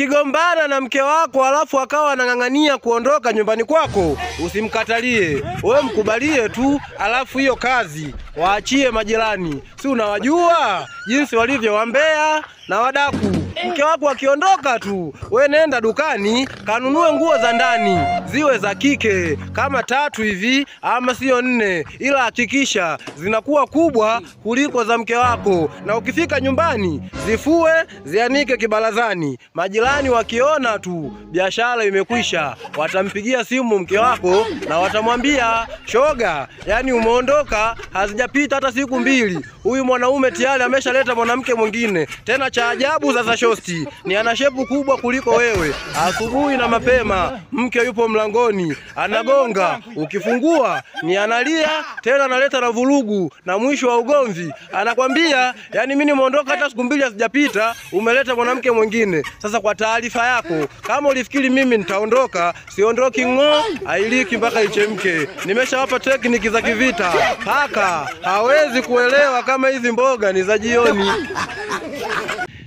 Ukigombana na mke wako alafu akawa anang'ang'ania kuondoka nyumbani kwako, usimkatalie. Wewe mkubalie tu, alafu hiyo kazi waachie majirani. Si unawajua jinsi walivyo wambea na wadaku. Mke wako akiondoka tu, we nenda dukani kanunue nguo za ndani, ziwe za kike kama 3 hivi ama sio 4, ila hakikisha zinakuwa kubwa kuliko za mke wako. Na ukifika nyumbani zifue, zianike kibarazani. Majirani wakiona tu biashara imekwisha, watampigia simu mke wako na watamwambia, shoga, yani umeondoka hazijapita hata siku 2, huyu mwanaume tayari ameshaleta mwanamke mwingine. Tena cha ajabu sasa shosti, ni ana shepu kubwa kuliko wewe. Asubuhi na mapema mke yupo mlangoni anagonga, ukifungua ni analia, tena analeta na vurugu, na mwisho wa ugomvi anakwambia, yani mimi nimeondoka hata siku 2 hazijapita, umeleta mwanamke mwingine. Sasa kwa taarifa yako, kama ulifikiri mimi nitaondoka, siondoki ng'o, ailiki mpaka ichemke. Nimeshawapa tekniki za kivita, paka hawezi kuelewa kama hizi mboga ni za jioni.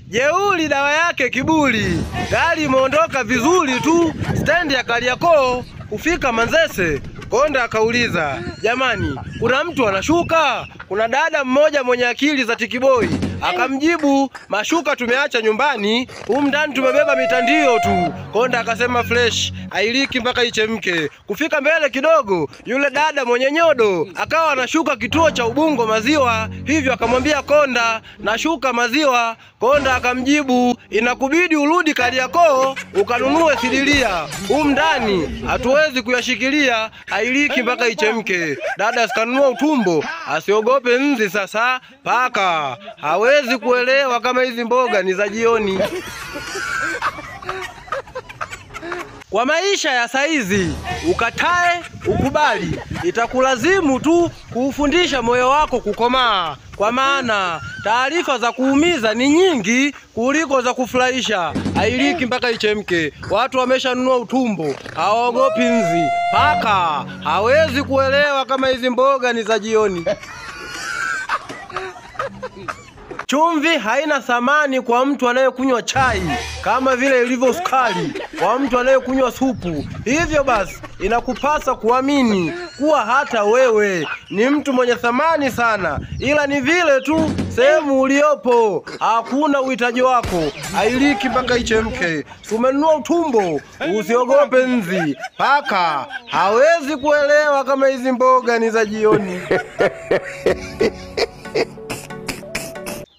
Jeuri dawa yake kiburi. Gari imeondoka vizuri tu stendi ya Kariakoo, kufika Manzese, konda akauliza, jamani, kuna mtu anashuka? Kuna dada mmoja mwenye akili za tikiboi. Akamjibu, mashuka tumeacha nyumbani, humu ndani tumebeba mitandio tu. Konda akasema fresh, ailiki mpaka ichemke. Kufika mbele kidogo, yule dada mwenye nyodo akawa anashuka kituo cha Ubungo maziwa, hivyo akamwambia Konda, nashuka maziwa. Konda akamjibu, inakubidi urudi Kariakoo ukanunue sidilia, humu ndani hatuwezi kuyashikilia, ailiki mpaka ichemke. Dada sikanunua utumbo, asiogope nzi. Sasa paka hawezi kuelewa kama hizi mboga ni za jioni. Kwa maisha ya saizi, ukatae ukubali, itakulazimu tu kuufundisha moyo wako kukomaa. Kwa maana taarifa za kuumiza ni nyingi kuliko za kufurahisha. Ailiki mpaka ichemke. Watu wameshanunua utumbo, hawaogopi nzi. Paka hawezi kuelewa kama hizi mboga ni za jioni. Chumvi haina thamani kwa mtu anayekunywa chai kama vile ilivyo sukari kwa mtu anayekunywa supu. Hivyo basi inakupasa kuamini kuwa hata wewe ni mtu mwenye thamani sana, ila ni vile tu sehemu uliopo hakuna uhitaji wako. Ailiki mpaka ichemke. Umenunua utumbo, usiogope nzi. Paka hawezi kuelewa kama hizi mboga ni za jioni.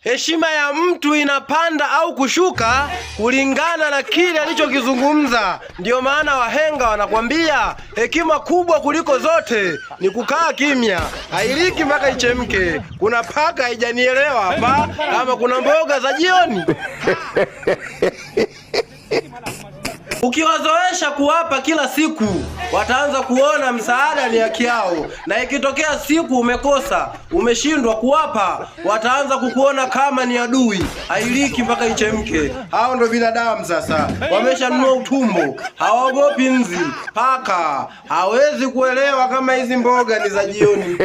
Heshima ya mtu inapanda au kushuka kulingana na kile alichokizungumza. Ndio maana wahenga wanakwambia hekima kubwa kuliko zote ni kukaa kimya. Ailiki mpaka ichemke. Kuna paka haijanielewa hapa kama kuna mboga za jioni. Ukiwazoesha kuwapa kila siku, wataanza kuona msaada ni haki yao. Na ikitokea siku umekosa, umeshindwa kuwapa, wataanza kukuona kama ni adui. Ailiki mpaka ichemke. Hao ndo binadamu sasa. Wameshanunua utumbo, hawaogopi nzi. Paka hawezi kuelewa kama hizi mboga ni za jioni.